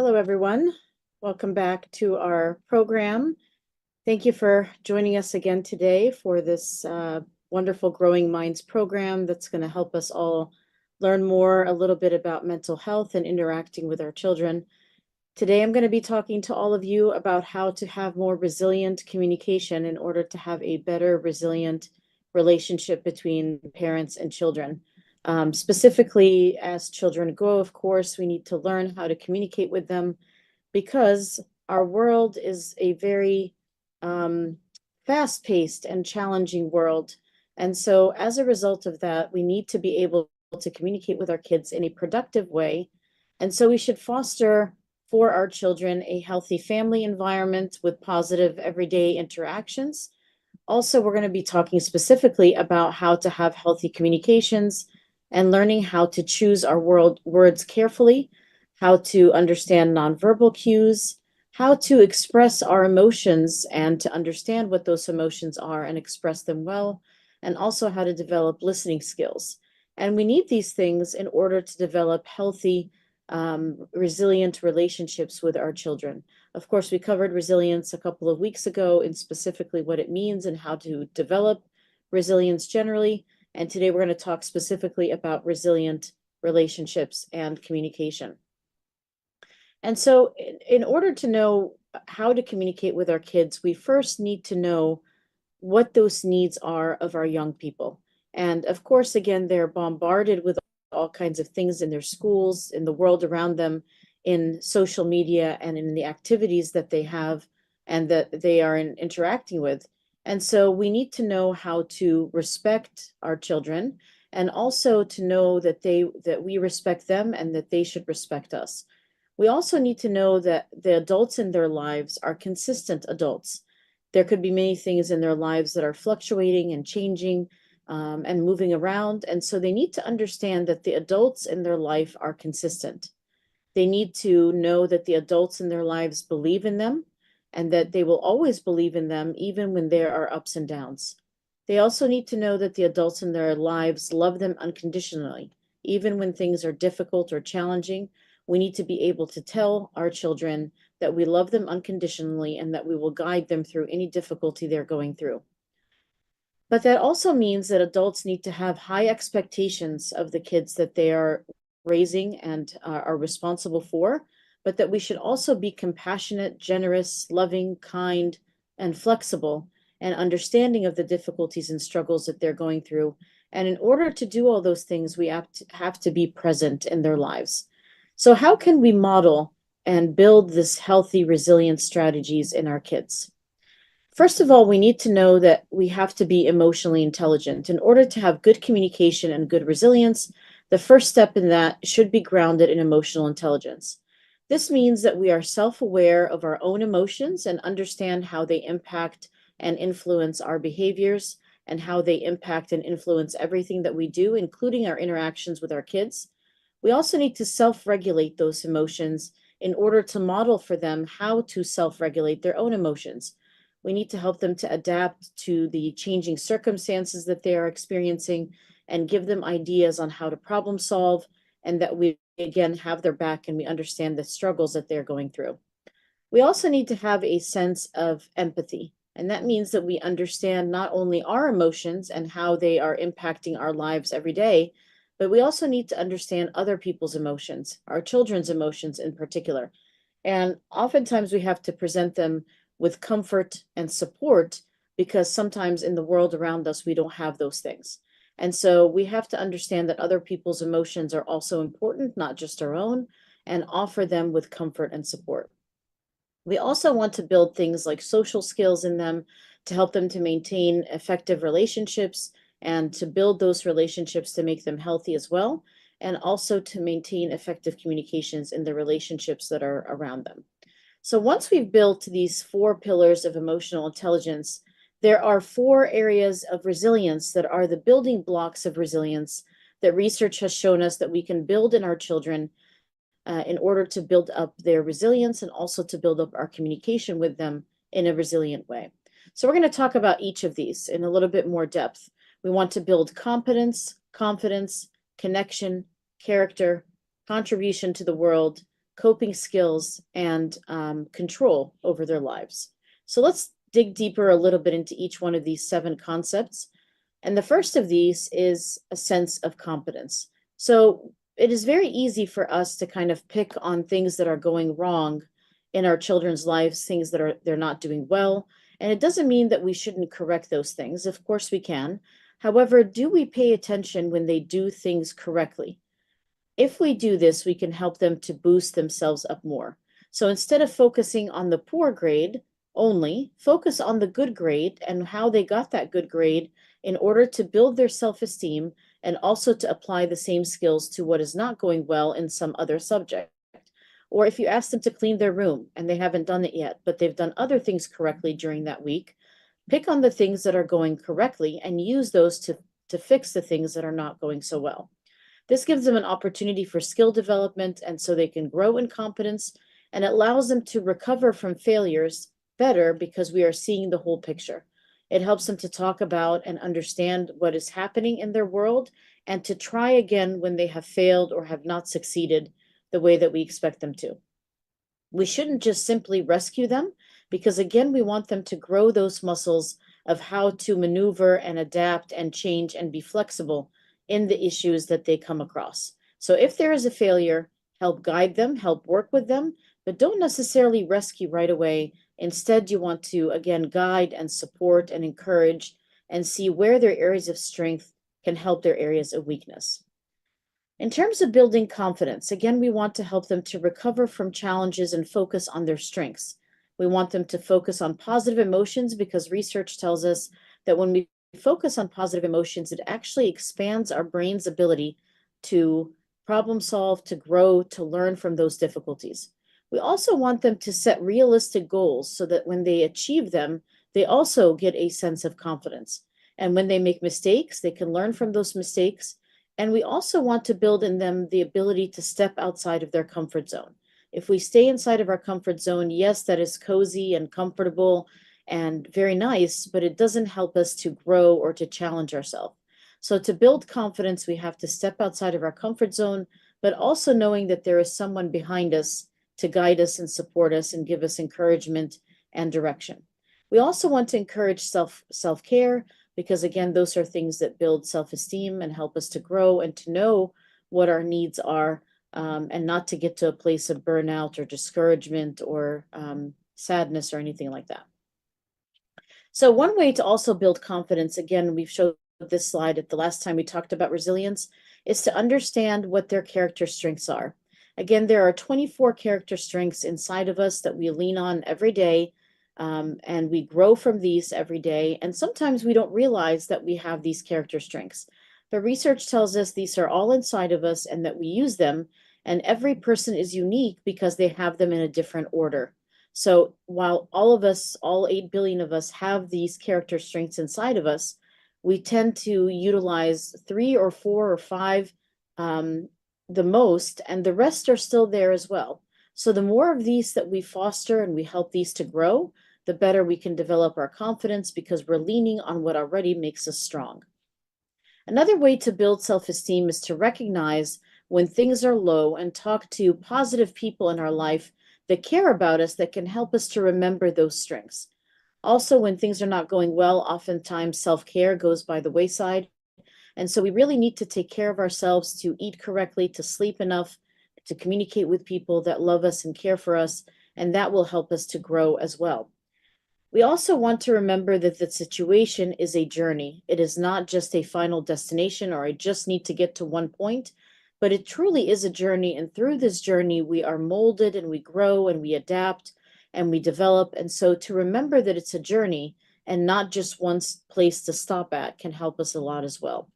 Hello, everyone. Welcome back to our program. Thank you for joining us again today for this wonderful Growing Minds program that's going to help us all learn more a little bit about mental health and interacting with our children. Today, I'm going to be talking to all of you about how to have more resilient communication in order to have a better, resilient relationship between parents and children. Specifically, as children grow, of course, we need to learn how to communicate with them because our world is a very fast-paced and challenging world. And so as a result of that, we need to be able to communicate with our kids in a productive way. And so we should foster for our children a healthy family environment with positive everyday interactions. Also, we're going to be talking specifically about how to have healthy communications and learning how to choose our words carefully, how to understand nonverbal cues, how to express our emotions and to understand what those emotions are and express them well, and also how to develop listening skills. And we need these things in order to develop healthy, resilient relationships with our children. Of course, we covered resilience a couple of weeks ago and specifically what it means and how to develop resilience generally. And today we're going to talk specifically about resilient relationships and communication. And so in order to know how to communicate with our kids, we first need to know what those needs are of our young people. And of course, again, they're bombarded with all kinds of things in their schools, in the world around them, in social media, and in the activities that they have and that they are interacting with. And so we need to know how to respect our children and also to know that we respect them and that they should respect us. We also need to know that the adults in their lives are consistent adults. There could be many things in their lives that are fluctuating and changing and moving around. And so they need to understand that the adults in their life are consistent. They need to know that the adults in their lives believe in them and that they will always believe in them even when there are ups and downs. They also need to know that the adults in their lives love them unconditionally, even when things are difficult or challenging. We need to be able to tell our children that we love them unconditionally and that we will guide them through any difficulty they're going through. But that also means that adults need to have high expectations of the kids that they are raising and are responsible for, but that we should also be compassionate, generous, loving, kind, and flexible and understanding of the difficulties and struggles that they're going through. And in order to do all those things, we have to be present in their lives. So how can we model and build this healthy, resilient strategies in our kids? First of all, we need to know that we have to be emotionally intelligent. In order to have good communication and good resilience, the first step in that should be grounded in emotional intelligence. This means that we are self-aware of our own emotions and understand how they impact and influence our behaviors and how they impact and influence everything that we do, including our interactions with our kids. We also need to self-regulate those emotions in order to model for them how to self-regulate their own emotions. We need to help them to adapt to the changing circumstances that they are experiencing and give them ideas on how to problem solve, and that we, again, have their back and we understand the struggles that they're going through. We also need to have a sense of empathy, and that means that we understand not only our emotions and how they are impacting our lives every day, but we also need to understand other people's emotions, our children's emotions in particular. And oftentimes we have to present them with comfort and support because sometimes in the world around us, we don't have those things. And so we have to understand that other people's emotions are also important, not just our own, and offer them with comfort and support. We also want to build things like social skills in them to help them to maintain effective relationships and to build those relationships to make them healthy as well, and also to maintain effective communications in the relationships that are around them. So once we've built these 4 pillars of emotional intelligence, there are 4 areas of resilience that are the building blocks of resilience that research has shown us that we can build in our children in order to build up their resilience and also to build up our communication with them in a resilient way. So we're going to talk about each of these in a little bit more depth. We want to build competence, confidence, connection, character, contribution to the world, coping skills, and control over their lives. So let's dig deeper a little bit into each one of these 7 concepts. And the first of these is a sense of competence. So it is very easy for us to kind of pick on things that are going wrong in our children's lives, things that they're not doing well. And it doesn't mean that we shouldn't correct those things. Of course we can. However, do we pay attention when they do things correctly? If we do this, we can help them to boost themselves up more. So instead of focusing on the poor grade only, focus on the good grade and how they got that good grade in order to build their self-esteem and also to apply the same skills to what is not going well in some other subject. Or if you ask them to clean their room and they haven't done it yet, but they've done other things correctly during that week, pick on the things that are going correctly and use those to fix the things that are not going so well. This gives them an opportunity for skill development, and so they can grow in competence, and it allows them to recover from failures better because we are seeing the whole picture. It helps them to talk about and understand what is happening in their world and to try again when they have failed or have not succeeded the way that we expect them to. We shouldn't just simply rescue them because, again, we want them to grow those muscles of how to maneuver and adapt and change and be flexible in the issues that they come across. So if there is a failure, help guide them, help work with them, but don't necessarily rescue right away. Instead, you want to, again, guide and support and encourage and see where their areas of strength can help their areas of weakness. In terms of building confidence, again, we want to help them to recover from challenges and focus on their strengths. We want them to focus on positive emotions because research tells us that when we focus on positive emotions, it actually expands our brain's ability to problem solve, to grow, to learn from those difficulties. We also want them to set realistic goals so that when they achieve them, they also get a sense of confidence. And when they make mistakes, they can learn from those mistakes. And we also want to build in them the ability to step outside of their comfort zone. If we stay inside of our comfort zone, yes, that is cozy and comfortable and very nice, but it doesn't help us to grow or to challenge ourselves. So to build confidence, we have to step outside of our comfort zone, but also knowing that there is someone behind us to guide us and support us and give us encouragement and direction. We also want to encourage self-care because, again, those are things that build self-esteem and help us to grow and to know what our needs are, and not to get to a place of burnout or discouragement or sadness or anything like that. So one way to also build confidence, again, we've showed this slide at the last time we talked about resilience, is to understand what their character strengths are. Again, there are 24 character strengths inside of us that we lean on every day, and we grow from these every day. And sometimes we don't realize that we have these character strengths. But research tells us these are all inside of us and that we use them. And every person is unique because they have them in a different order. So while all of us, all 8 billion of us, have these character strengths inside of us, we tend to utilize 3 or 4 or 5 the most, and the rest are still there as well. So the more of these that we foster and we help these to grow, the better we can develop our confidence because we're leaning on what already makes us strong. Another way to build self-esteem is to recognize when things are low and talk to positive people in our life that care about us, that can help us to remember those strengths. Also, when things are not going well, oftentimes self-care goes by the wayside. And so we really need to take care of ourselves, to eat correctly, to sleep enough, to communicate with people that love us and care for us, and that will help us to grow as well. We also want to remember that the situation is a journey. It is not just a final destination or I just need to get to one point, but it truly is a journey. And through this journey, we are molded and we grow and we adapt and we develop. And so to remember that it's a journey and not just one place to stop at can help us a lot as well.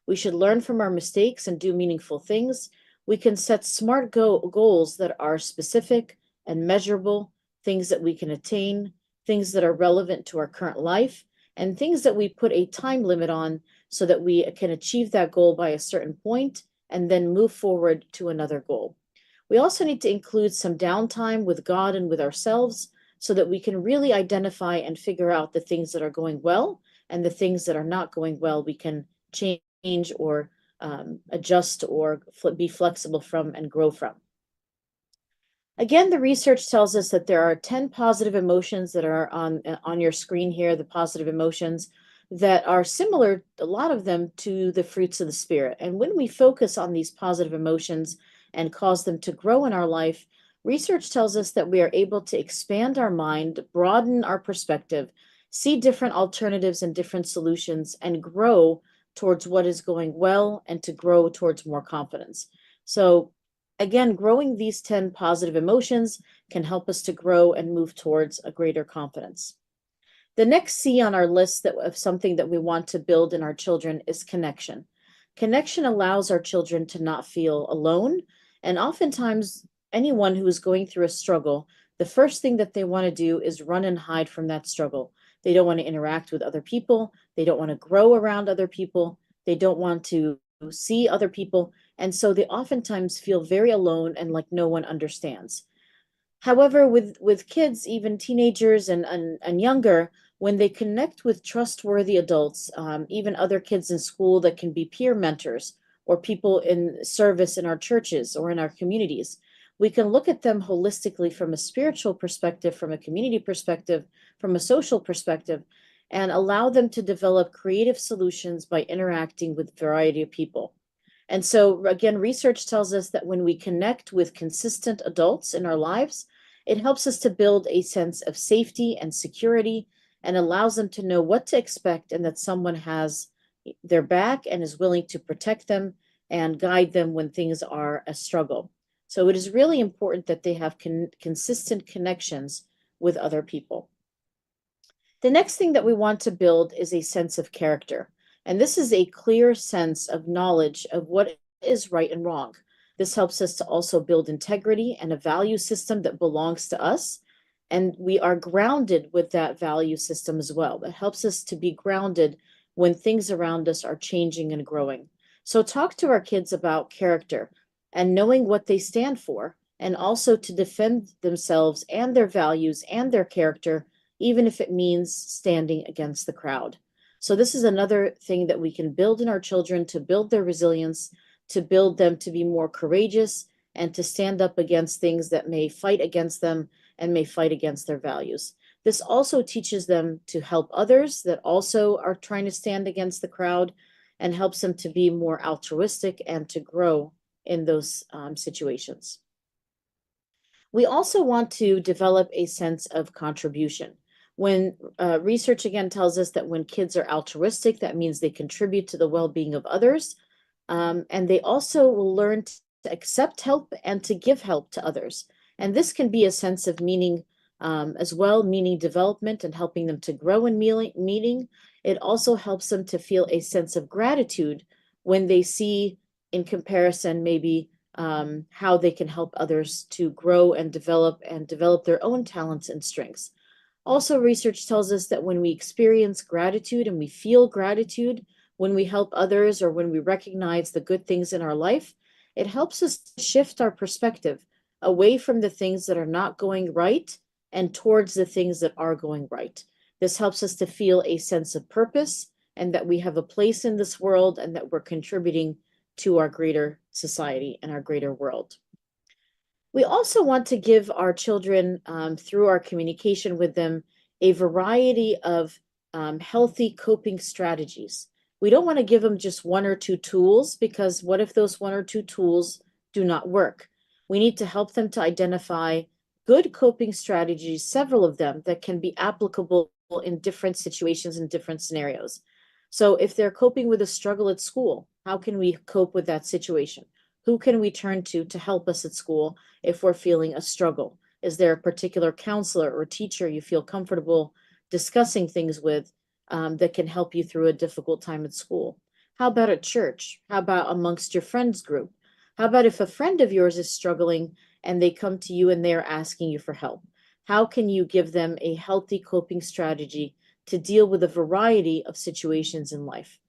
We should learn from our mistakes and do meaningful things. We can set smart goals that are specific and measurable, things that we can attain, things that are relevant to our current life, and things that we put a time limit on so that we can achieve that goal by a certain point and then move forward to another goal. We also need to include some downtime with God and with ourselves so that we can really identify and figure out the things that are going well and the things that are not going well. We can change or adjust or be flexible from and grow from. Again, the research tells us that there are 10 positive emotions that are on your screen here, the positive emotions that are similar, a lot of them, to the fruits of the spirit. And when we focus on these positive emotions and cause them to grow in our life, research tells us that we are able to expand our mind, broaden our perspective, see different alternatives and different solutions, and grow towards what is going well and to grow towards more confidence. So again, growing these 10 positive emotions can help us to grow and move towards a greater confidence. The next C on our list of something that we want to build in our children is connection. Connection allows our children to not feel alone. And oftentimes, anyone who is going through a struggle, the first thing that they want to do is run and hide from that struggle. They don't want to interact with other people. They don't want to grow around other people. They don't want to see other people. And so they oftentimes feel very alone and like no one understands. However, with kids, even teenagers and younger, when they connect with trustworthy adults, even other kids in school that can be peer mentors or people in service in our churches or in our communities, we can look at them holistically from a spiritual perspective, from a community perspective, from a social perspective, and allow them to develop creative solutions by interacting with a variety of people. And so, again, research tells us that when we connect with consistent adults in our lives, it helps us to build a sense of safety and security and allows them to know what to expect and that someone has their back and is willing to protect them and guide them when things are a struggle. So it is really important that they have consistent connections with other people. The next thing that we want to build is a sense of character. And this is a clear sense of knowledge of what is right and wrong. This helps us to also build integrity and a value system that belongs to us. And we are grounded with that value system as well. That helps us to be grounded when things around us are changing and growing. So talk to our kids about character and knowing what they stand for, and also to defend themselves and their values and their character, even if it means standing against the crowd. So this is another thing that we can build in our children to build their resilience, to build them to be more courageous, and to stand up against things that may fight against them and may fight against their values. This also teaches them to help others that also are trying to stand against the crowd, and helps them to be more altruistic and to grow in those situations. We also want to develop a sense of contribution. When research again tells us that when kids are altruistic, that means they contribute to the well-being of others, and they also will learn to accept help and to give help to others. And this can be a sense of meaning as well, meaning development and helping them to grow in meaning. It also helps them to feel a sense of gratitude when they see, in comparison, maybe how they can help others to grow and develop their own talents and strengths. Also, research tells us that when we experience gratitude and we feel gratitude, when we help others or when we recognize the good things in our life, it helps us shift our perspective away from the things that are not going right and towards the things that are going right. This helps us to feel a sense of purpose and that we have a place in this world and that we're contributing to our greater society and our greater world. We also want to give our children, through our communication with them, a variety of healthy coping strategies. We don't want to give them just one or two tools, because what if those one or two tools do not work? We need to help them to identify good coping strategies, several of them that can be applicable in different situations and different scenarios. So if they're coping with a struggle at school, how can we cope with that situation? Who can we turn to help us at school if we're feeling a struggle? Is there a particular counselor or teacher you feel comfortable discussing things with that can help you through a difficult time at school? How about at church? How about amongst your friends group? How about if a friend of yours is struggling and they come to you and they're asking you for help? How can you give them a healthy coping strategy to deal with a variety of situations in life?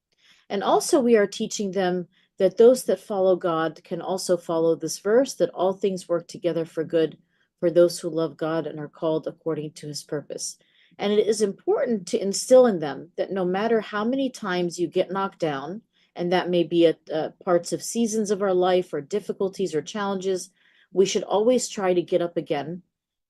And also, we are teaching them that those that follow God can also follow this verse, that all things work together for good for those who love God and are called according to his purpose. And it is important to instill in them that no matter how many times you get knocked down, and that may be at parts of seasons of our life or difficulties or challenges, We should always try to get up again,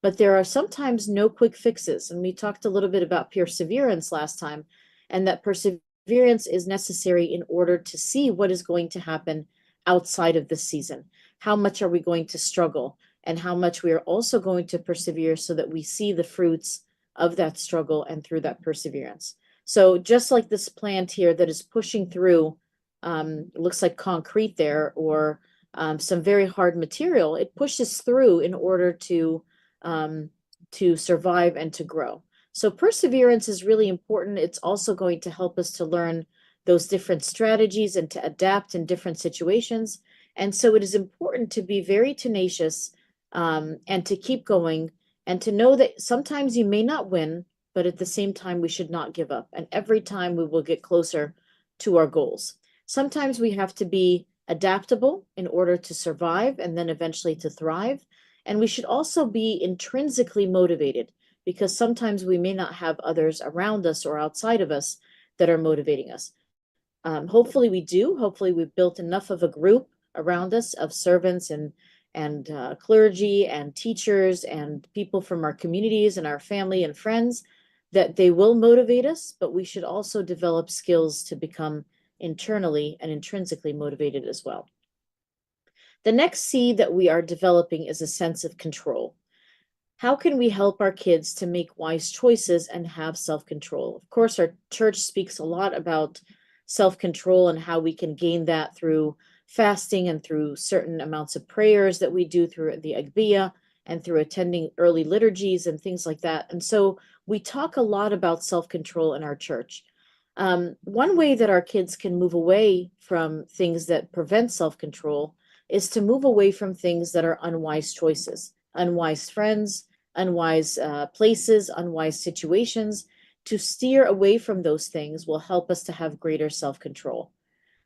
but there are sometimes no quick fixes. And we talked a little bit about perseverance last time, and that perseverance is necessary in order to see what is going to happen outside of this season. How much are we going to struggle, and how much we are also going to persevere so that we see the fruits of that struggle and through that perseverance. So just like this plant here that is pushing through, it looks like concrete there, or some very hard material, it pushes through in order to survive and to grow. So perseverance is really important. It's also going to help us to learn those different strategies and to adapt in different situations. And so it is important to be very tenacious, and to keep going, and to know that sometimes you may not win, but at the same time, we should not give up. And every time we will get closer to our goals. Sometimes we have to be adaptable in order to survive and then eventually to thrive. And we should also be intrinsically motivated, because sometimes we may not have others around us or outside of us that are motivating us. Hopefully we do. Hopefully we've built enough of a group around us of servants and clergy and teachers and people from our communities and our family and friends that they will motivate us, but we should also develop skills to become internally and intrinsically motivated as well. The next C that we are developing is a sense of control. How can we help our kids to make wise choices and have self-control? Of course, our church speaks a lot about self-control and how we can gain that through fasting and through certain amounts of prayers that we do through the Agaibi and through attending early liturgies and things like that. And so we talk a lot about self-control in our church. One way that our kids can move away from things that prevent self-control is to move away from things that are unwise choices, unwise friends, unwise places, unwise situations. To steer away from those things will help us to have greater self-control.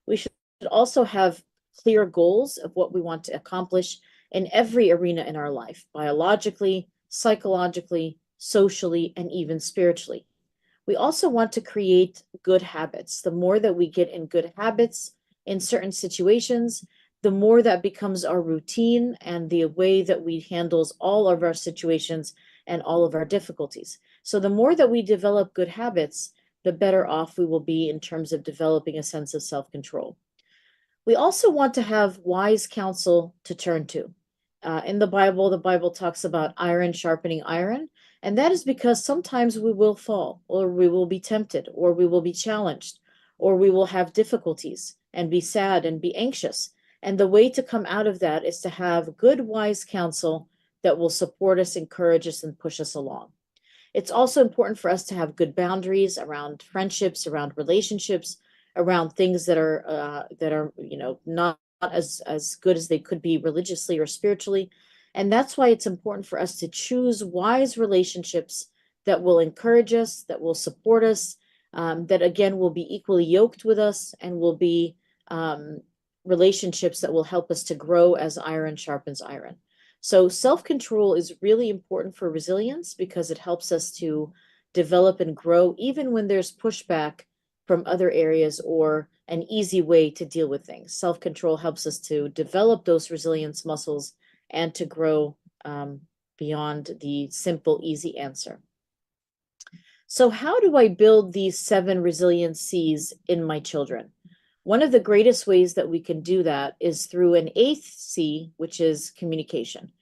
We should also have clear goals of what we want to accomplish in every arena in our life, biologically, psychologically, socially, and even spiritually. We also want to create good habits. The more that we get in good habits in certain situations, the more that becomes our routine and the way that we handle all of our situations and all of our difficulties. So the more that we develop good habits, the better off we will be in terms of developing a sense of self-control. We also want to have wise counsel to turn to. In the Bible talks about iron sharpening iron, and that is because sometimes we will fall, or we will be tempted, or we will be challenged, or we will have difficulties and be sad and be anxious. And the way to come out of that is to have good, wise counsel that will support us, encourage us, and push us along. It's also important for us to have good boundaries around friendships, around relationships, around things that are not as good as they could be religiously or spiritually. And that's why it's important for us to choose wise relationships that will encourage us, that will support us, that again will be equally yoked with us, and will be relationships that will help us to grow as iron sharpens iron. So self-control is really important for resilience because it helps us to develop and grow even when there's pushback from other areas or an easy way to deal with things. Self-control helps us to develop those resilience muscles and to grow beyond the simple, easy answer. So how do I build these 7 resilience C's in my children? One of the greatest ways that we can do that is through an 8th C, which is communication.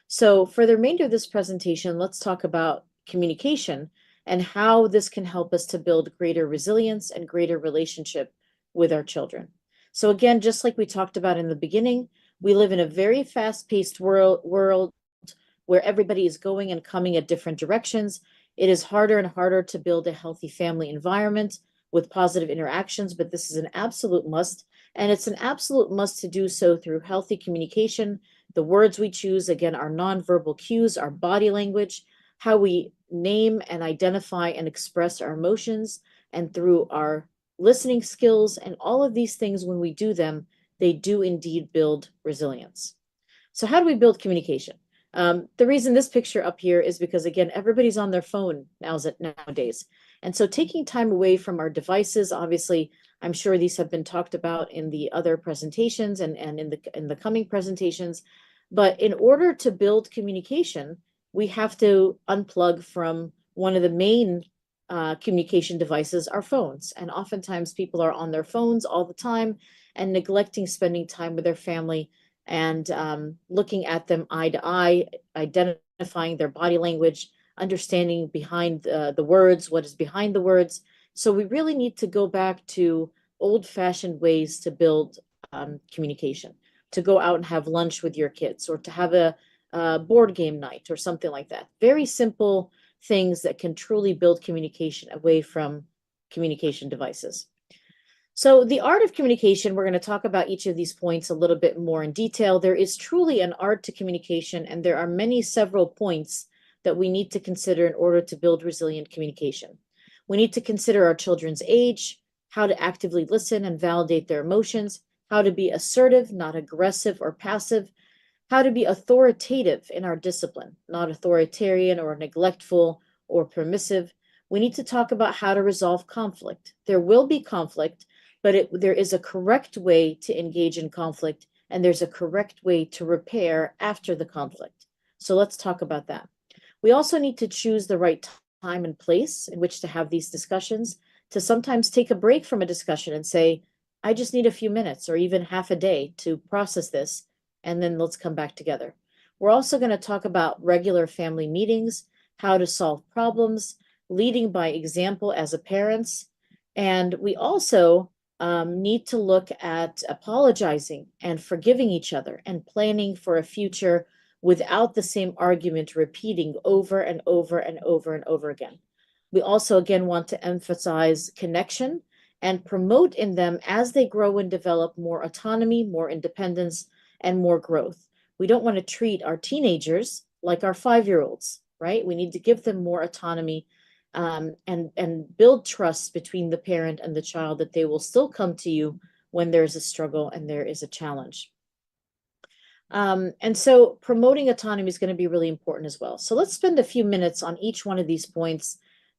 So for the remainder of this presentation, let's talk about communication and how this can help us to build greater resilience and greater relationship with our children. So again, just like we talked about in the beginning, we live in a very fast-paced world where everybody is going and coming at different directions. It is harder and harder to build a healthy family environment with positive interactions, but this is an absolute must. And it's an absolute must to do so through healthy communication. The words we choose, again, our nonverbal cues, our body language, how we name and identify and express our emotions, and through our listening skills. And all of these things, when we do them, they do indeed build resilience. So how do we build communication? The reason this picture up here is because, again, everybody's on their phone nowadays. And so taking time away from our devices, obviously, I'm sure these have been talked about in the other presentations and in the coming presentations. But in order to build communication, we have to unplug from one of the main communication devices, our phones. And oftentimes people are on their phones all the time and neglecting spending time with their family and looking at them eye to eye, identifying their body language, understanding behind the words, what is behind the words. So we really need to go back to old-fashioned ways to build communication, to go out and have lunch with your kids, or to have a board game night or something like that. Very simple things that can truly build communication away from communication devices. So the art of communication, we're going to talk about each of these points a little bit more in detail. There is truly an art to communication, and there are several points that we need to consider in order to build resilient communication. We need to consider our children's age, how to actively listen and validate their emotions, how to be assertive, not aggressive or passive, how to be authoritative in our discipline, not authoritarian or neglectful or permissive. We need to talk about how to resolve conflict. There will be conflict, but there is a correct way to engage in conflict, and there's a correct way to repair after the conflict. So let's talk about that. We also need to choose the right time and place in which to have these discussions, to sometimes take a break from a discussion and say, I just need a few minutes or even half a day to process this, and then let's come back together. We're also going to talk about regular family meetings, how to solve problems, leading by example as a parents. And we also need to look at apologizing and forgiving each other and planning for a future without the same argument repeating over and over and over and over again. We also, again, want to emphasize connection and promote in them, as they grow and develop, more autonomy, more independence, and more growth. We don't want to treat our teenagers like our 5-year-olds, right? We need to give them more autonomy and build trust between the parent and the child, that they will still come to you when there's a struggle and there is a challenge. And so promoting autonomy is going to be really important as well. So let's spend a few minutes on each one of these points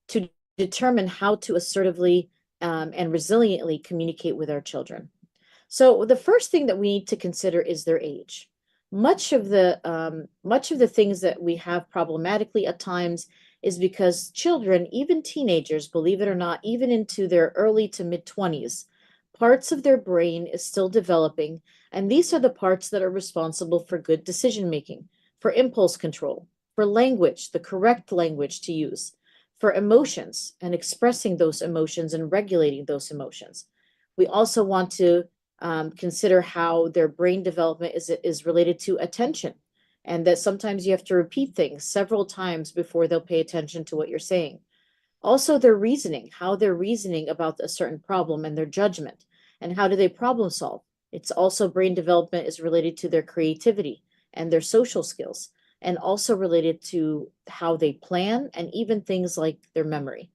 to determine how to assertively and resiliently communicate with our children. So the first thing that we need to consider is their age. Much of the things that we have problematically at times is because children, even teenagers, believe it or not, even into their early to mid-20s, parts of their brain is still developing, and these are the parts that are responsible for good decision making, for impulse control, for language, the correct language to use, for emotions and expressing those emotions and regulating those emotions. We also want to consider how their brain development is related to attention, and that sometimes you have to repeat things several times before they'll pay attention to what you're saying. Also, their reasoning, how they're reasoning about a certain problem, and their judgment, and how do they problem solve. It's also, brain development is related to their creativity and their social skills, and also related to how they plan, and even things like their memory.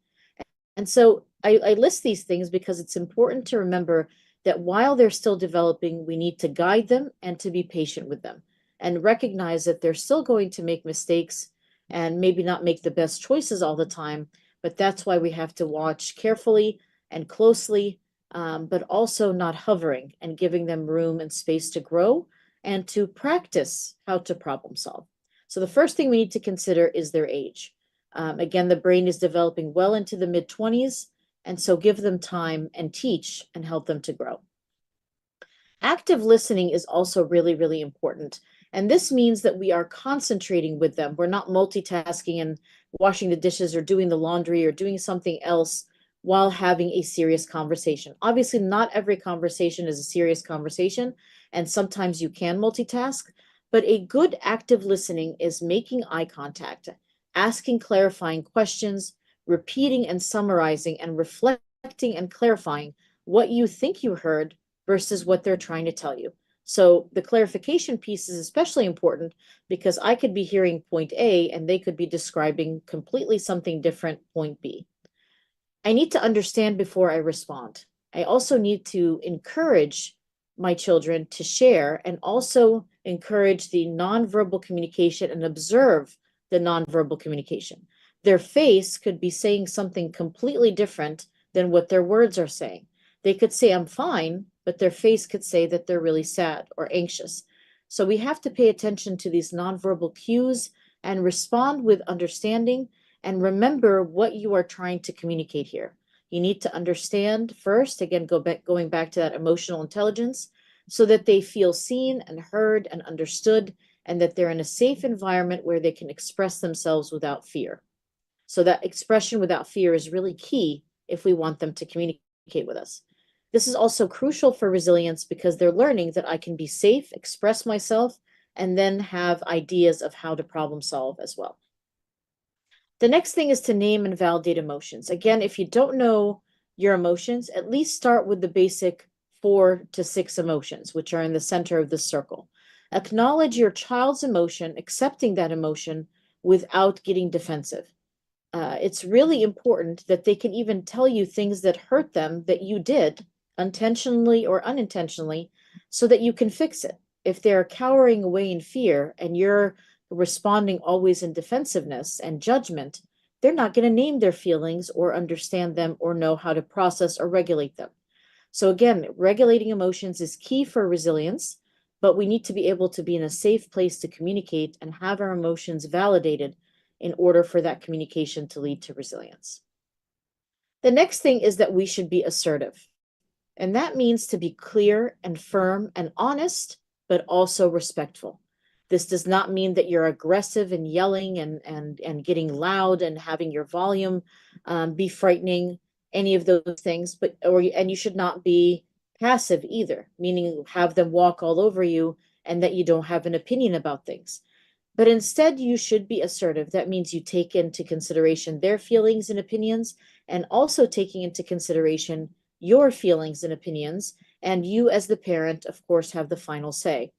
And so I list these things because it's important to remember that while they're still developing, we need to guide them and to be patient with them, and recognize that they're still going to make mistakes and maybe not make the best choices all the time. But that's why we have to watch carefully and closely, but also not hovering, and giving them room and space to grow and to practice how to problem solve. So the first thing we need to consider is their age. Again, the brain is developing well into the mid-20s, and so give them time and teach and help them to grow. Active listening is also really, really important. And this means that we are concentrating with them. We're not multitasking and washing the dishes or doing the laundry or doing something else while having a serious conversation. Obviously, not every conversation is a serious conversation, and sometimes you can multitask, but a good active listening is making eye contact, asking clarifying questions, repeating and summarizing, and reflecting and clarifying what you think you heard versus what they're trying to tell you. So the clarification piece is especially important, because I could be hearing point A and they could be describing completely something different, point B. I need to understand before I respond. I also need to encourage my children to share, and also encourage the nonverbal communication and observe the nonverbal communication. Their face could be saying something completely different than what their words are saying. They could say, I'm fine, but their face could say that they're really sad or anxious. So we have to pay attention to these nonverbal cues and respond with understanding and remember what you are trying to communicate here. You need to understand first, again, going back to that emotional intelligence, so that they feel seen and heard and understood, and that they're in a safe environment where they can express themselves without fear. So that expression without fear is really key if we want them to communicate with us. This is also crucial for resilience because they're learning that I can be safe, express myself, and then have ideas of how to problem solve as well. The next thing is to name and validate emotions. Again, if you don't know your emotions, at least start with the basic 4 to 6 emotions, which are in the center of the circle. Acknowledge your child's emotion, accepting that emotion without getting defensive. It's really important that they can even tell you things that hurt them that you did intentionally or unintentionally so that you can fix it. If they're cowering away in fear and you're responding always in defensiveness and judgment, they're not going to name their feelings or understand them or know how to process or regulate them. So again, regulating emotions is key for resilience, but we need to be able to be in a safe place to communicate and have our emotions validated in order for that communication to lead to resilience. The next thing is that we should be assertive. And that means to be clear and firm and honest, but also respectful. This does not mean that you're aggressive and yelling and getting loud and having your volume be frightening, any of those things, and you should not be passive either, meaning have them walk all over you and that you don't have an opinion about things. But instead, you should be assertive. That means you take into consideration their feelings and opinions, and also taking into consideration your feelings and opinions. And you, as the parent, of course, have the final say.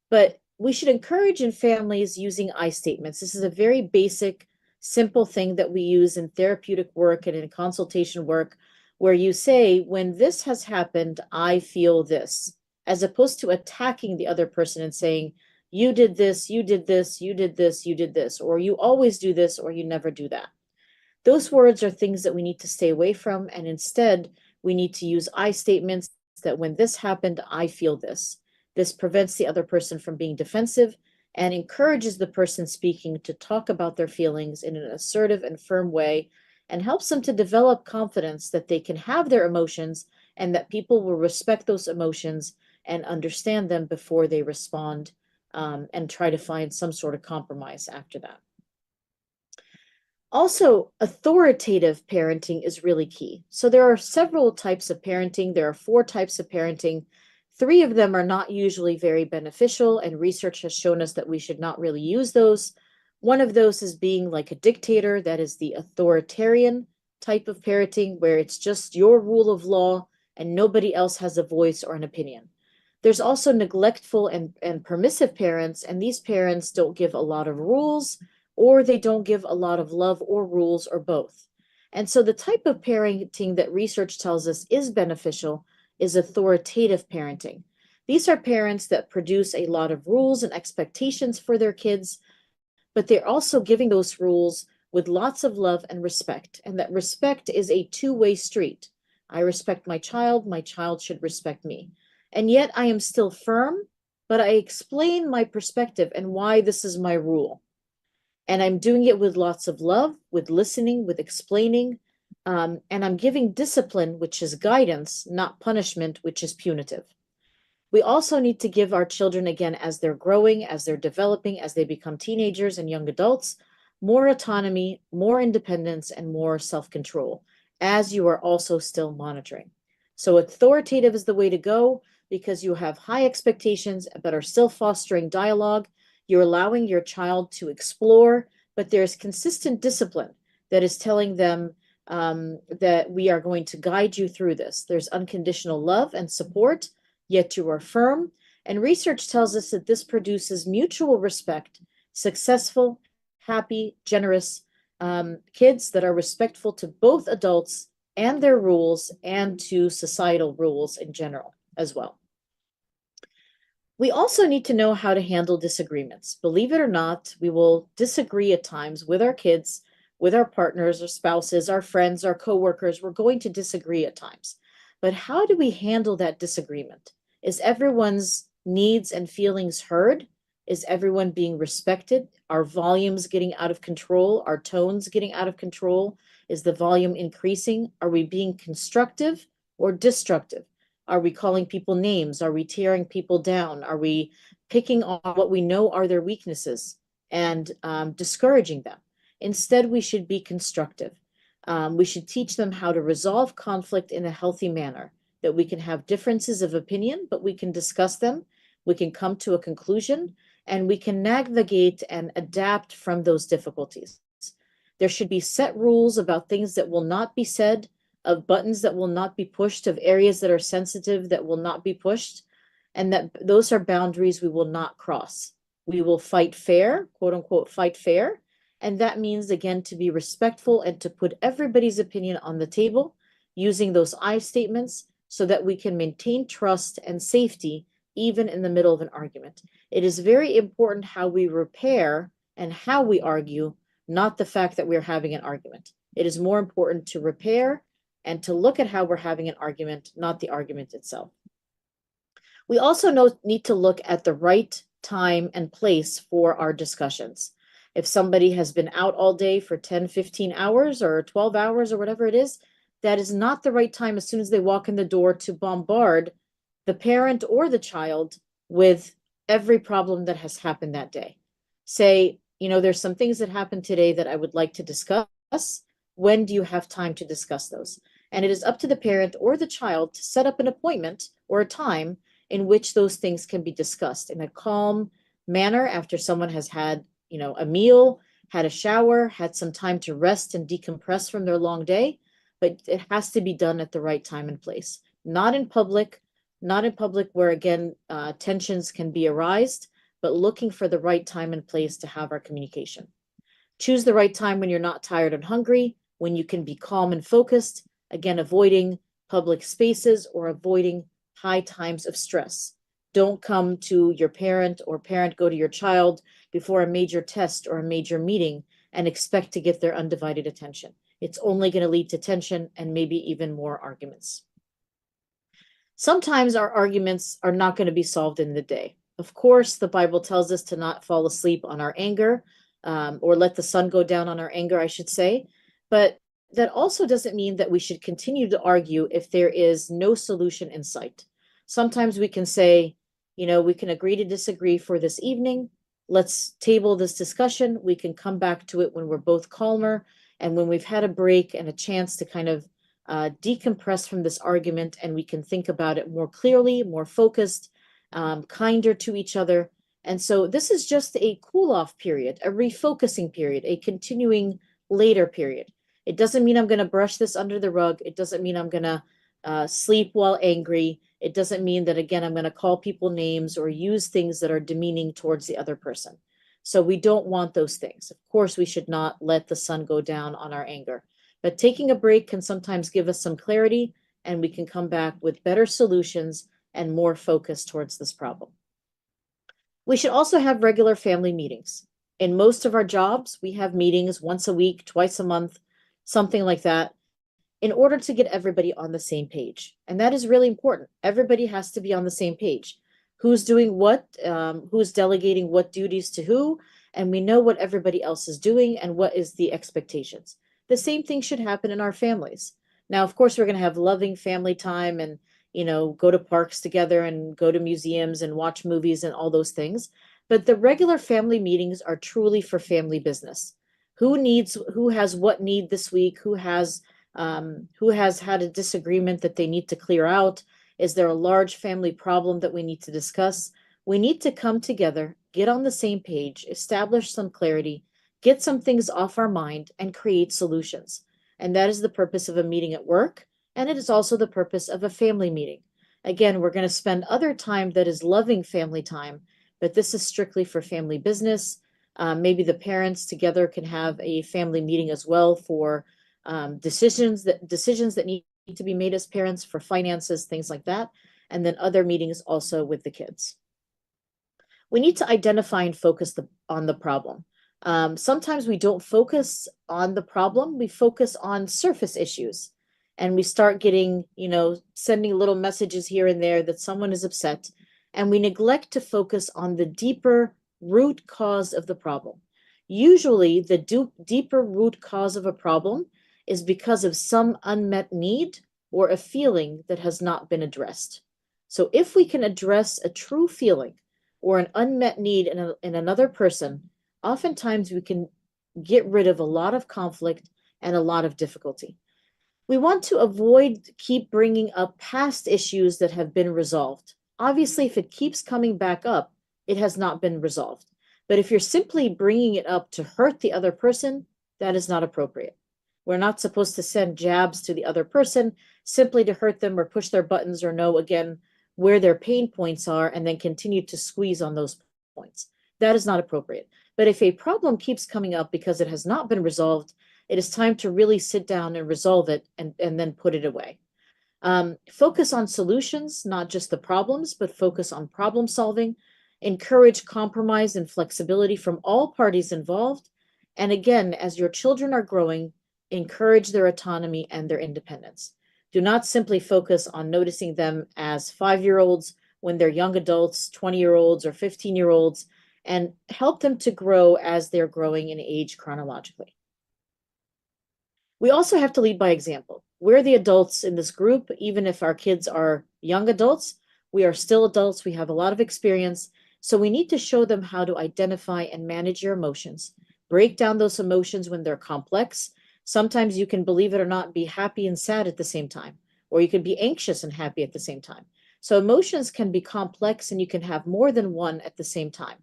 But we should encourage in families using I statements. This is a very basic, simple thing that we use in therapeutic work and in consultation work, where you say, when this has happened, I feel this, as opposed to attacking the other person and saying, you did this, you did this, you did this, you did this, or you always do this, or you never do that. Those words are things that we need to stay away from. And instead, we need to use I statements that when this happened, I feel this. This prevents the other person from being defensive and encourages the person speaking to talk about their feelings in an assertive and firm way, and helps them to develop confidence that they can have their emotions and that people will respect those emotions and understand them before they respond, and try to find some sort of compromise after that. Also, authoritative parenting is really key. So there are several types of parenting. There are 4 types of parenting. 3 of them are not usually very beneficial, and research has shown us that we should not really use those. One of those is being like a dictator. That is the authoritarian type of parenting, where it's just your rule of law and nobody else has a voice or an opinion. There's also neglectful and permissive parents, and these parents don't give a lot of rules, or they don't give a lot of love or rules, or both. And so the type of parenting that research tells us is beneficial is authoritative parenting. These are parents that produce a lot of rules and expectations for their kids, but they're also giving those rules with lots of love and respect. And that respect is a two-way street. I respect my child should respect me. And yet I am still firm, but I explain my perspective and why this is my rule. And I'm doing it with lots of love, with listening, with explaining. And I'm giving discipline, which is guidance, not punishment, which is punitive. We also need to give our children, again, as they're growing, as they're developing, as they become teenagers and young adults, more autonomy, more independence, and more self-control, as you are also still monitoring. So authoritative is the way to go because you have high expectations but are still fostering dialogue. You're allowing your child to explore, but there's consistent discipline that is telling them that we are going to guide you through this. There's unconditional love and support, yet you are firm. And research tells us that this produces mutual respect, successful, happy, generous kids that are respectful to both adults and their rules and to societal rules in general as well. We also need to know how to handle disagreements. Believe it or not, we will disagree at times with our kids, with our partners, our spouses, our friends, our coworkers. We're going to disagree at times. But how do we handle that disagreement? Is everyone's needs and feelings heard? Is everyone being respected? Are volumes getting out of control? Are tones getting out of control? Is the volume increasing? Are we being constructive or destructive? Are we calling people names? Are we tearing people down? Are we picking on what we know are their weaknesses and discouraging them? Instead, we should be constructive. We should teach them how to resolve conflict in a healthy manner, that we can have differences of opinion, but we can discuss them, we can come to a conclusion, and we can navigate and adapt from those difficulties. There should be set rules about things that will not be said, of buttons that will not be pushed, of areas that are sensitive that will not be pushed, and that those are boundaries we will not cross. We will fight fair, quote unquote, fight fair. And that means, again, to be respectful and to put everybody's opinion on the table using those I statements so that we can maintain trust and safety even in the middle of an argument. It is very important how we repair and how we argue, not the fact that we're having an argument. It is more important to repair and to look at how we're having an argument, not the argument itself. We also need to look at the right time and place for our discussions. If somebody has been out all day for 10, 15 hours or 12 hours or whatever it is, that is not the right time as soon as they walk in the door to bombard the parent or the child with every problem that has happened that day. Say, there's some things that happened today that I would like to discuss. When do you have time to discuss those? And it is up to the parent or the child to set up an appointment or a time in which those things can be discussed in a calm manner after someone has had, a meal, had a shower, had some time to rest and decompress from their long day. But it has to be done at the right time and place, not in public where, again, tensions can be arised, but looking for the right time and place to have our communication. Choose the right time when you're not tired and hungry, when you can be calm and focused, again, avoiding public spaces or avoiding high times of stress. Don't come to your parent or parent go to your child before a major test or a major meeting and expect to get their undivided attention. It's only going to lead to tension and maybe even more arguments. Sometimes our arguments are not going to be solved in the day. Of course, the Bible tells us to not fall asleep on our anger, or let the sun go down on our anger, I should say. But that also doesn't mean that we should continue to argue if there is no solution in sight. Sometimes we can say, we can agree to disagree for this evening. Let's table this discussion. We can come back to it when we're both calmer and when we've had a break and a chance to kind of decompress from this argument, and we can think about it more clearly, more focused, kinder to each other. And so this is just a cool-off period, a refocusing period, a continuing later period. It doesn't mean I'm going to brush this under the rug. It doesn't mean I'm going to sleep while angry. It doesn't mean that, again, I'm going to call people names or use things that are demeaning towards the other person. So we don't want those things. Of course, we should not let the sun go down on our anger. But taking a break can sometimes give us some clarity, and we can come back with better solutions and more focus towards this problem. We should also have regular family meetings. In most of our jobs, we have meetings once a week, twice a month, something like that, in order to get everybody on the same page. And that is really important. Everybody has to be on the same page. Who's doing what, who's delegating what duties to who, and we know what everybody else is doing and what is the expectations. The same thing should happen in our families. Now, of course, we're going to have loving family time and, go to parks together and go to museums and watch movies and all those things. But the regular family meetings are truly for family business. Who has what need this week? Who has had a disagreement that they need to clear out? Is there a large family problem that we need to discuss? We need to come together, get on the same page, establish some clarity, get some things off our mind, and create solutions. And that is the purpose of a meeting at work, and it is also the purpose of a family meeting. Again, we're going to spend other time that is loving family time, but this is strictly for family business. Maybe the parents together can have a family meeting as well for decisions that need to be made as parents, for finances, things like that, and then other meetings also with the kids. We need to identify and focus on the problem. Sometimes we don't focus on the problem, we focus on surface issues. And we start getting, sending little messages here and there that someone is upset. and we neglect to focus on the deeper root cause of the problem. Usually, the deeper root cause of a problem is because of some unmet need or a feeling that has not been addressed. So, if we can address a true feeling or an unmet need in another person, oftentimes we can get rid of a lot of conflict and a lot of difficulty. We want to avoid keep bringing up past issues that have been resolved. Obviously, if it keeps coming back up, it has not been resolved. But if you're simply bringing it up to hurt the other person, that is not appropriate. We're not supposed to send jabs to the other person simply to hurt them or push their buttons or know again where their pain points are and then continue to squeeze on those points. That is not appropriate. But if a problem keeps coming up because it has not been resolved, it is time to really sit down and resolve it and then put it away. Focus on solutions, not just the problems, but focus on problem solving. Encourage compromise and flexibility from all parties involved. And again, as your children are growing, encourage their autonomy and their independence. Do not simply focus on noticing them as 5-year-olds when they're young adults, 20-year-olds, or 15-year-olds, and help them to grow as they're growing in age chronologically. We also have to lead by example. We're the adults in this group. Even if our kids are young adults, we are still adults. We have a lot of experience. So we need to show them how to identify and manage your emotions. Break down those emotions when they're complex. Sometimes you can, believe it or not, be happy and sad at the same time, or you can be anxious and happy at the same time. So emotions can be complex and you can have more than one at the same time.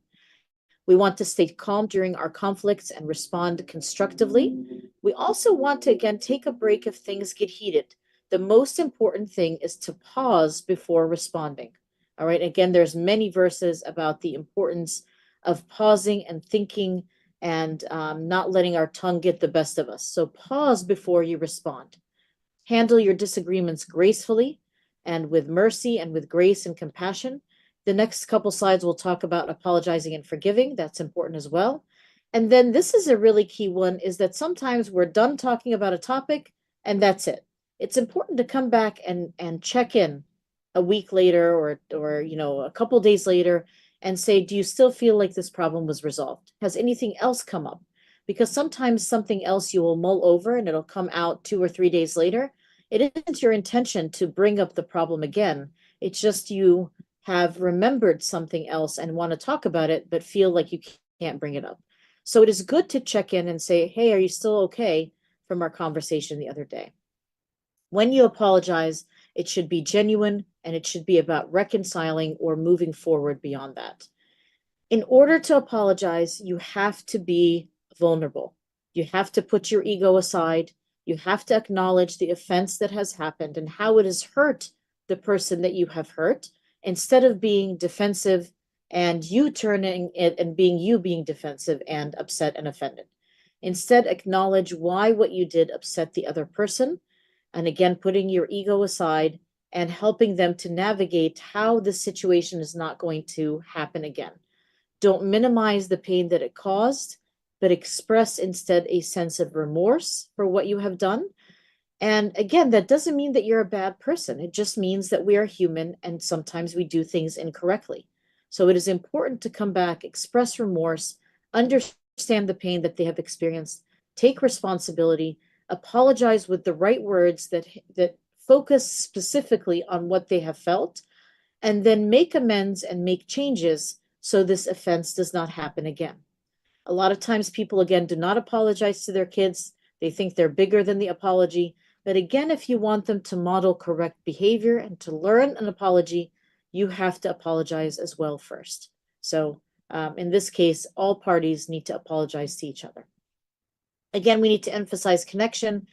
We want to stay calm during our conflicts and respond constructively. We also want to, again, take a break if things get heated. The most important thing is to pause before responding. All right. Again, there's many verses about the importance of pausing and thinking and not letting our tongue get the best of us. So pause before you respond. Handle your disagreements gracefully and with mercy and with grace and compassion. The next couple slides will talk about apologizing and forgiving. That's important as well. And then this is a really key one, is that sometimes we're done talking about a topic and that's it. It's important to come back and check in a week later or a couple days later and say, do you still feel like this problem was resolved? Has anything else come up? Because sometimes something else you will mull over and it'll come out 2 or 3 days later. It isn't your intention to bring up the problem again. It's just you have remembered something else and want to talk about it, but feel like you can't bring it up. So it is good to check in and say, hey, are you still okay from our conversation the other day? When you apologize, it should be genuine and it should be about reconciling or moving forward beyond that. In order to apologize, you have to be vulnerable. You have to put your ego aside. You have to acknowledge the offense that has happened and how it has hurt the person that you have hurt, instead of being defensive and you turning it and being defensive and upset and offended. Instead, acknowledge why what you did upset the other person. And again, putting your ego aside and helping them to navigate how the situation is not going to happen again. Don't minimize the pain that it caused, but express instead a sense of remorse for what you have done. And again, that doesn't mean that you're a bad person. It just means that we are human and sometimes we do things incorrectly. So it is important to come back, express remorse, understand the pain that they have experienced, take responsibility, apologize with the right words that focus specifically on what they have felt, and then make amends and make changes so this offense does not happen again. A lot of times people, again, do not apologize to their kids. They think they're bigger than the apology. But again, if you want them to model correct behavior and to learn an apology, you have to apologize as well first. So in this case, all parties need to apologize to each other. Again, we need to emphasize connection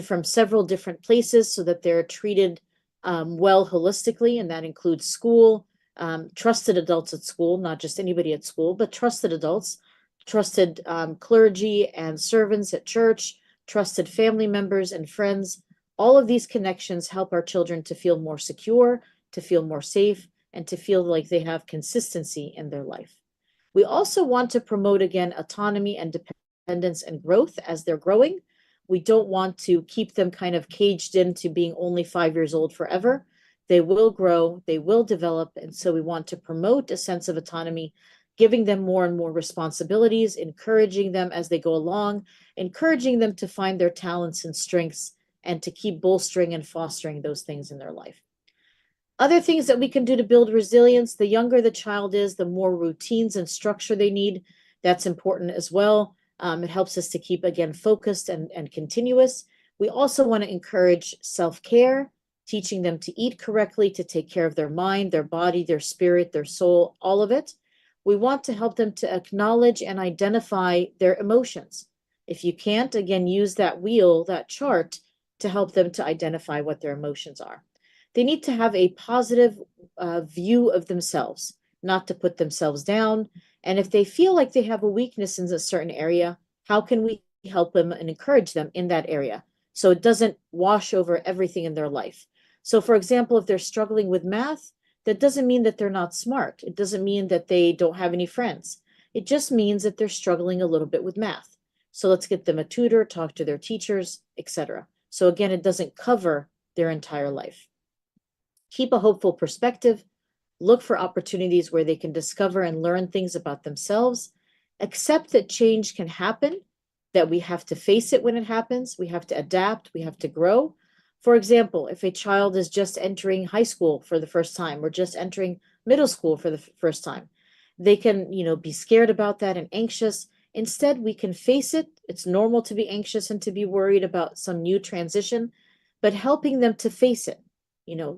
from several different places so that they're treated well holistically, and that includes school, trusted adults at school, not just anybody at school, but trusted adults, trusted clergy and servants at church, trusted family members and friends. All of these connections help our children to feel more secure, to feel more safe, and to feel like they have consistency in their life. We also want to promote, again, autonomy and independence and growth as they're growing. We don't want to keep them kind of caged into being only 5 years old forever. they will grow, they will develop. And so we want to promote a sense of autonomy, giving them more and more responsibilities, encouraging them as they go along, encouraging them to find their talents and strengths and to keep bolstering and fostering those things in their life. Other things that we can do to build resilience, the younger the child is, the more routines and structure they need. That's important as well. It helps us to keep, again, focused and continuous. We also want to encourage self-care, teaching them to eat correctly, to take care of their mind, their body, their spirit, their soul, all of it. We want to help them to acknowledge and identify their emotions. If you can't, again, use that wheel, that chart, to help them to identify what their emotions are. They need to have a positive view of themselves, not to put themselves down. And if they feel like they have a weakness in a certain area, how can we help them and encourage them in that area so it doesn't wash over everything in their life? So, for example, if they're struggling with math, that doesn't mean that they're not smart. It doesn't mean that they don't have any friends. It just means that they're struggling a little bit with math. So let's get them a tutor, talk to their teachers, etc. So again, it doesn't cover their entire life. Keep a hopeful perspective. Look for opportunities where they can discover and learn things about themselves. Accept that change can happen, that we have to face it when it happens. We have to adapt. We have to grow. For example, if a child is just entering high school for the first time or just entering middle school for the first time, they can, be scared about that and anxious. Instead, we can face it. It's normal to be anxious and to be worried about some new transition, but helping them to face it.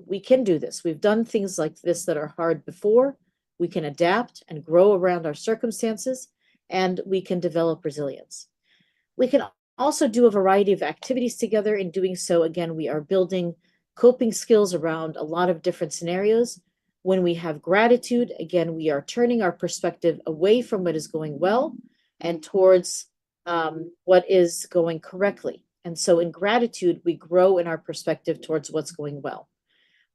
We can do this. We've done things like this that are hard before. We can adapt and grow around our circumstances, and we can develop resilience. We can also do a variety of activities together. In doing so, again, we are building coping skills around a lot of different scenarios. When we have gratitude, again, we are turning our perspective away from what is going well and towards what is going correctly. And so in gratitude, we grow in our perspective towards what's going well.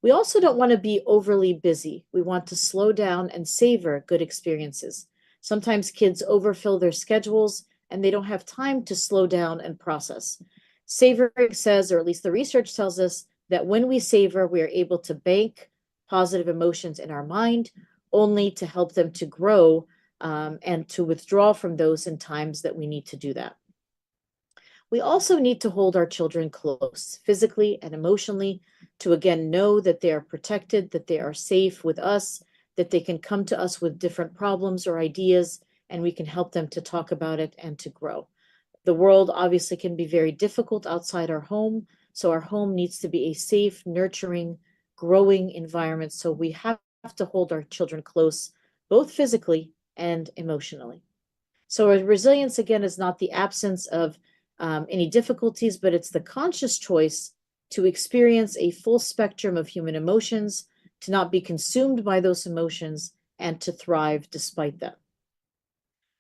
We also don't want to be overly busy. We want to slow down and savor good experiences. Sometimes kids overfill their schedules and they don't have time to slow down and process. Savoring says, or at least the research tells us, that when we savor, we are able to bank positive emotions in our mind, only to help them to grow and to withdraw from those in times that we need to do that. We also need to hold our children close, physically and emotionally, to again know that they are protected, that they are safe with us, that they can come to us with different problems or ideas, and we can help them to talk about it and to grow. The world obviously can be very difficult outside our home, so our home needs to be a safe, nurturing, growing environment. So we have to hold our children close, both physically and emotionally. So resilience, again, is not the absence of any difficulties, but it's the conscious choice to experience a full spectrum of human emotions, to not be consumed by those emotions, and to thrive despite them.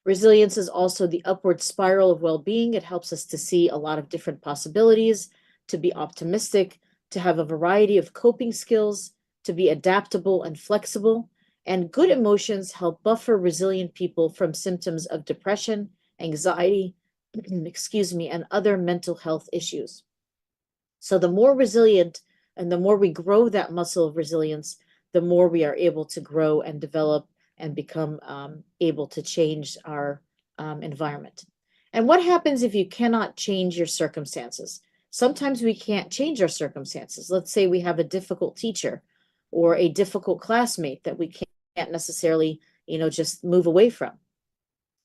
Resilience is also the upward spiral of well-being. It helps us to see a lot of different possibilities, to be optimistic, to have a variety of coping skills, to be adaptable and flexible. And good emotions help buffer resilient people from symptoms of depression, anxiety, and other mental health issues. So the more resilient and the more we grow that muscle of resilience, the more we are able to grow and develop and become able to change our environment. And what happens if you cannot change your circumstances? Sometimes we can't change our circumstances. Let's say we have a difficult teacher or a difficult classmate that we can't necessarily, just move away from.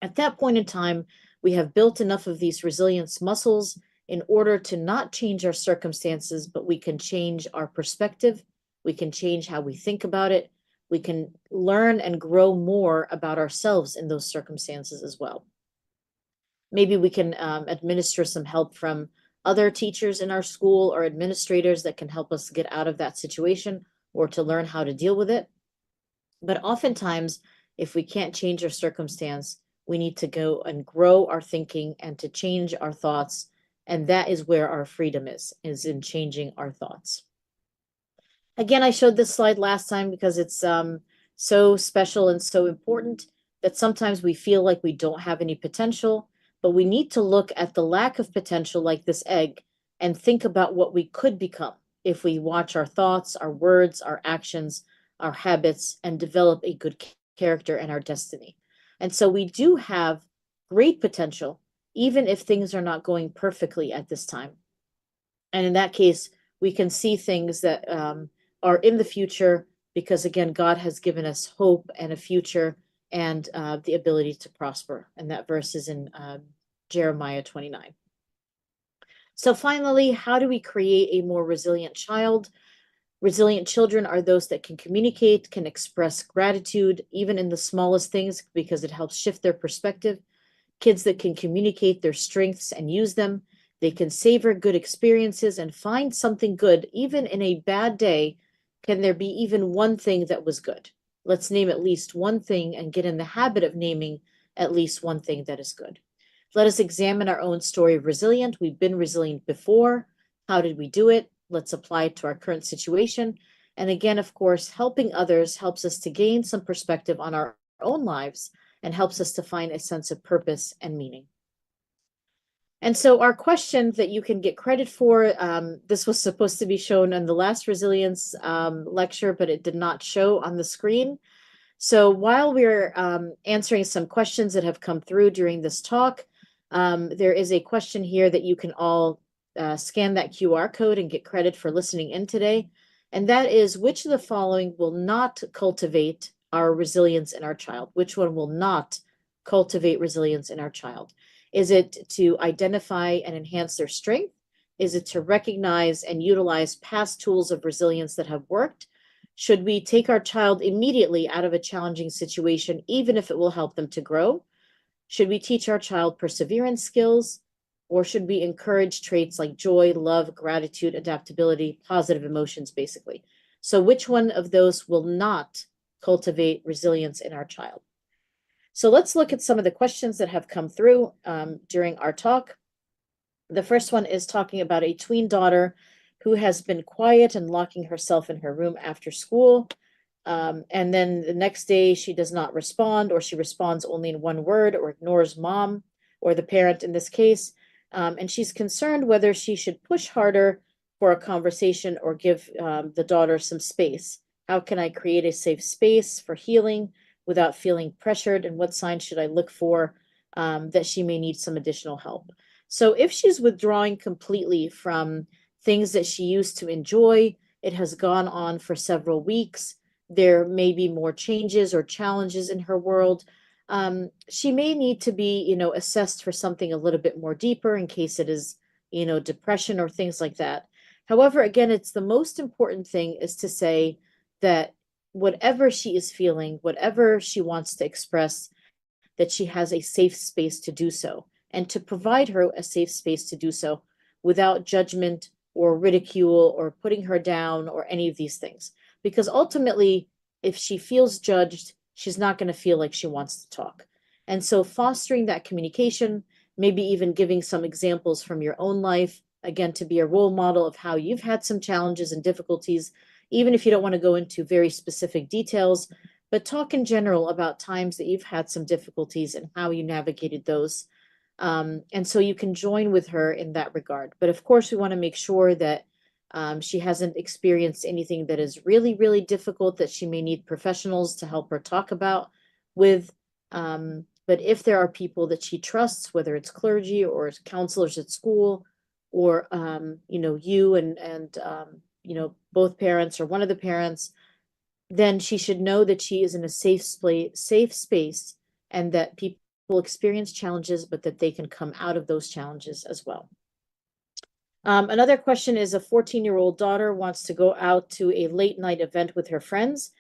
At that point in time, we have built enough of these resilience muscles in order to not change our circumstances, but we can change our perspective. We can change how we think about it. We can learn and grow more about ourselves in those circumstances as well. Maybe we can administer some help from other teachers in our school or administrators that can help us get out of that situation or to learn how to deal with it. But oftentimes, if we can't change our circumstance, we need to go and grow our thinking and to change our thoughts. And that is where our freedom is in changing our thoughts. Again, I showed this slide last time because it's so special and so important that sometimes we feel like we don't have any potential, but we need to look at the lack of potential like this egg and think about what we could become. if we watch our thoughts, our words, our actions, our habits, and develop a good character and our destiny. And so we do have great potential, even if things are not going perfectly at this time. And in that case, we can see things that are in the future because, again, God has given us hope and a future and the ability to prosper. And that verse is in Jeremiah 29. So finally, how do we create a more resilient child? Resilient children are those that can communicate, can express gratitude, even in the smallest things, because it helps shift their perspective. Kids that can communicate their strengths and use them. They can savor good experiences and find something good, even in a bad day. Can there be even one thing that was good? Let's name at least one thing and get in the habit of naming at least one thing that is good. Let us examine our own story of resilience. We've been resilient before. How did we do it? Let's apply it to our current situation. And again, of course, helping others helps us to gain some perspective on our own lives and helps us to find a sense of purpose and meaning. And so our question that you can get credit for, this was supposed to be shown in the last resilience lecture, but it did not show on the screen. So while we're answering some questions that have come through during this talk, there is a question here that you can all scan that QR code and get credit for listening in today. And that is, which of the following will not cultivate our resilience in our child? Which one will not cultivate resilience in our child? Is it to identify and enhance their strength? Is it to recognize and utilize past tools of resilience that have worked? Should we take our child immediately out of a challenging situation, even if it will help them to grow? Should we teach our child perseverance skills? Or should we encourage traits like joy, love, gratitude, adaptability, positive emotions, basically? So which one of those will not cultivate resilience in our child? So let's look at some of the questions that have come through during our talk. The first one is talking about a tween daughter who has been quiet and locking herself in her room after school. And then the next day she does not respond, or she responds only in one word, or ignores mom or the parent in this case. And she's concerned whether she should push harder for a conversation or give the daughter some space. How can I create a safe space for healing without feeling pressured? And what signs should I look for that she may need some additional help? So if she's withdrawing completely from things that she used to enjoy, it has gone on for several weeks, there may be more changes or challenges in her world, she may need to be, assessed for something a little bit more deeper in case it is, depression or things like that. However, again, it's the most important thing is to say that whatever she is feeling, whatever she wants to express, that she has a safe space to do so, and to provide her a safe space to do so without judgment or ridicule or putting her down or any of these things. Because ultimately, if she feels judged, she's not going to feel like she wants to talk. And so fostering that communication, maybe even giving some examples from your own life, again, to be a role model of how you've had some challenges and difficulties, even if you don't want to go into very specific details, but talk in general about times that you've had some difficulties and how you navigated those. And so you can join with her in that regard. But of course, we want to make sure that she hasn't experienced anything that is really, really difficult that she may need professionals to help her talk about with. But if there are people that she trusts, whether it's clergy or counselors at school, or you and both parents or one of the parents, then she should know that she is in a safe space, and that people experience challenges, but that they can come out of those challenges as well. Another question is, a 14-year-old daughter wants to go out to a late night event with her friends,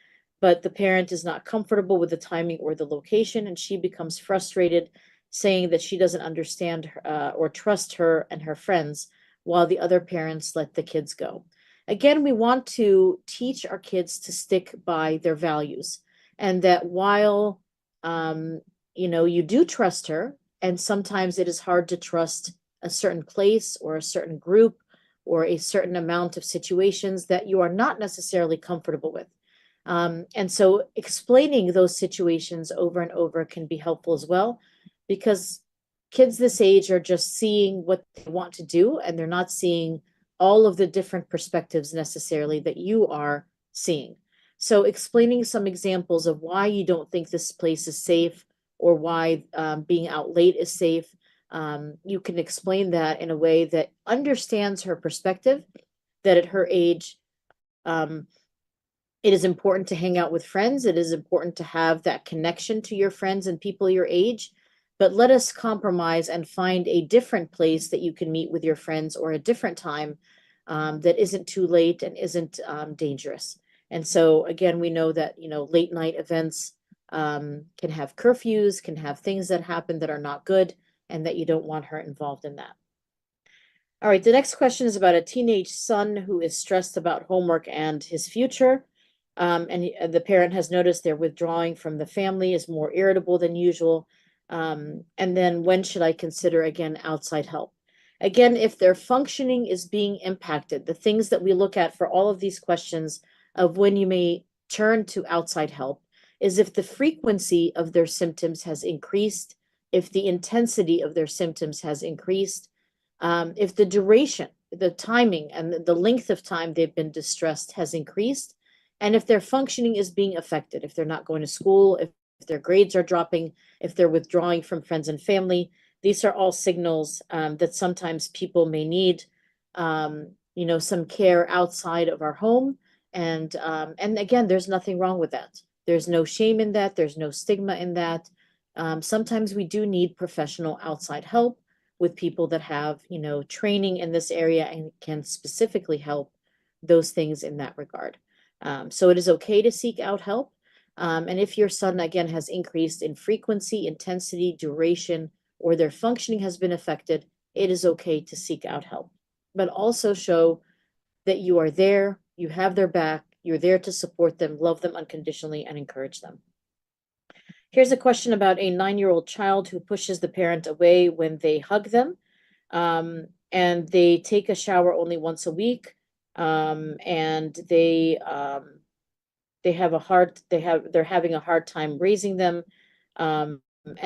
but the parent is not comfortable with the timing or the location, and she becomes frustrated, saying that she doesn't understand or trust her and her friends, while the other parents let the kids go. Again, we want to teach our kids to stick by their values, and that while you do trust her, and sometimes it is hard to trust a certain place or a certain group or a certain amount of situations that you are not necessarily comfortable with. And so explaining those situations over and over can be helpful as well, because kids this age are just seeing what they want to do, and they're not seeing all of the different perspectives necessarily that you are seeing. So explaining some examples of why you don't think this place is safe, or why being out late is safe. You can explain that in a way that understands her perspective, that at her age, um, it is important to hang out with friends. It is important to have that connection to your friends and people your age. But let us compromise and find a different place that you can meet with your friends, or a different time that isn't too late and isn't dangerous. And so, again, we know that, late night events can have curfews, can have things that happen that are not good, and that you don't want her involved in that. All right, the next question is about a teenage son who is stressed about homework and his future. And the parent has noticed they're withdrawing from the family, is more irritable than usual. And then when should I consider, again, outside help? Again, if their functioning is being impacted, the things that we look at for all of these questions of when you may turn to outside help is if the frequency of their symptoms has increased, if the intensity of their symptoms has increased, if the duration, the timing, and the length of time they've been distressed has increased, and if their functioning is being affected, if they're not going to school, if their grades are dropping, if they're withdrawing from friends and family, these are all signals that sometimes people may need, some care outside of our home. And again, there's nothing wrong with that. There's no shame in that. There's no stigma in that. Sometimes we do need professional outside help with people that have, training in this area and can specifically help those things in that regard. So it is okay to seek out help. And if your son, again, has increased in frequency, intensity, duration, or their functioning has been affected, it is okay to seek out help. But also show that you are there, you have their back, you're there to support them, love them unconditionally, and encourage them. Here's a question about a 9-year-old child who pushes the parent away when they hug them. And they take a shower only once a week. And they're having a hard time raising them. And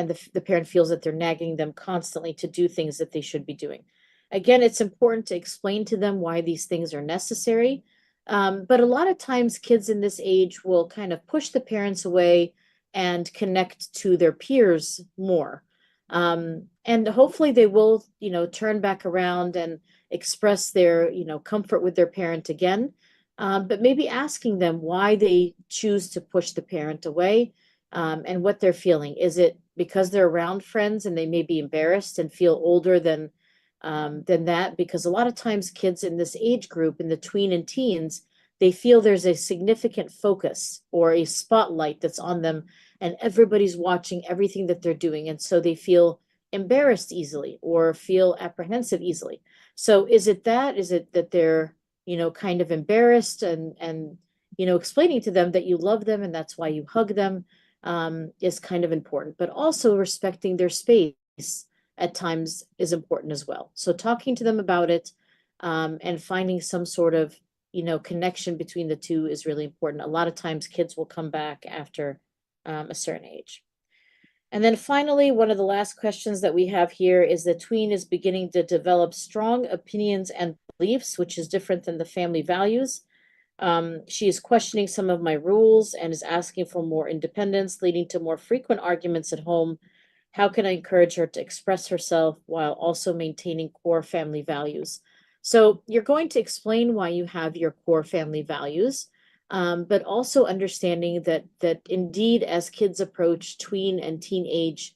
the parent feels that they're nagging them constantly to do things that they should be doing. Again, it's important to explain to them why these things are necessary. But a lot of times kids in this age will kind of push the parents away and connect to their peers more. And hopefully they will, turn back around and express their, comfort with their parent again. But maybe asking them why they choose to push the parent away, and what they're feeling. Is it because they're around friends and they may be embarrassed and feel older than that? Because a lot of times kids in this age group, in the tween and teens, they feel there's a significant focus or a spotlight that's on them, and everybody's watching everything that they're doing. And so they feel embarrassed easily or feel apprehensive easily. So is it that they're, kind of embarrassed, and explaining to them that you love them and that's why you hug them is kind of important, but also respecting their space at times is important as well. So talking to them about it, and finding some sort of, connection between the two is really important. A lot of times kids will come back after a certain age. And then finally, one of the last questions that we have here is the tween is beginning to develop strong opinions and beliefs, which is different than the family values. She is questioning some of my rules and is asking for more independence, leading to more frequent arguments at home. How can I encourage her to express herself while also maintaining core family values? So you're going to explain why you have your core family values, but also understanding that indeed, as kids approach tween and teenage,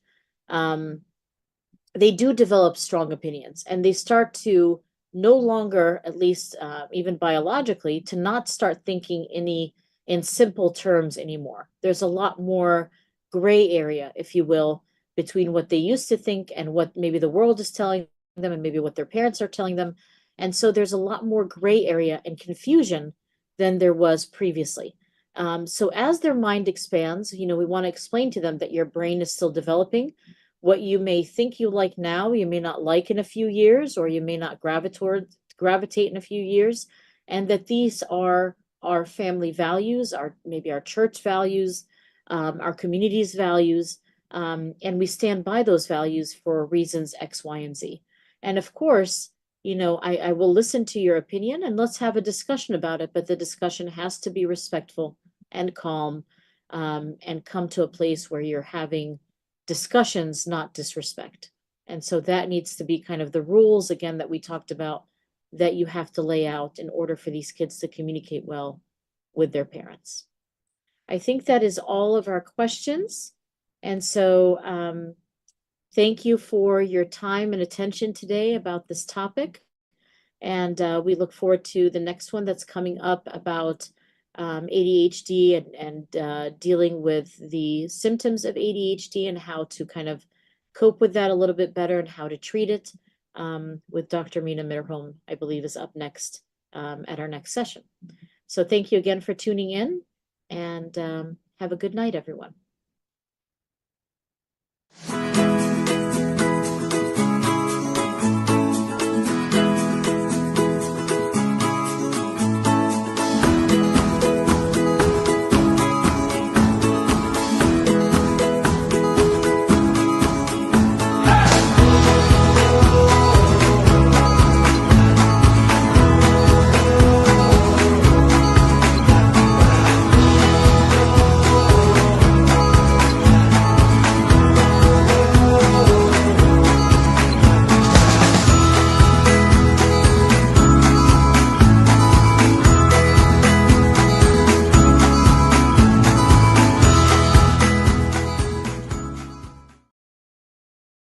they do develop strong opinions, and they start to no longer, at least even biologically, to not start thinking in simple terms anymore. There's a lot more gray area, if you will, between what they used to think and what maybe the world is telling them and maybe what their parents are telling them. And so there's a lot more gray area and confusion than there was previously. So as their mind expands, we want to explain to them that your brain is still developing. What you may think you like now, you may not like in a few years, or you may not gravitate in a few years, and that these are our family values, maybe our church values, our community's values, and we stand by those values for reasons X, Y, and Z. And of course, I will listen to your opinion and let's have a discussion about it, but the discussion has to be respectful and calm, and come to a place where you're having discussions, not disrespect. And so that needs to be kind of the rules, again, that we talked about, that you have to lay out in order for these kids to communicate well with their parents. I think that is all of our questions. And so, thank you for your time and attention today about this topic. And we look forward to the next one that's coming up about ADHD and dealing with the symptoms of ADHD and how to kind of cope with that a little bit better and how to treat it, with Dr. Mina Mitterholm, I believe, is up next at our next session. So thank you again for tuning in, and have a good night, everyone.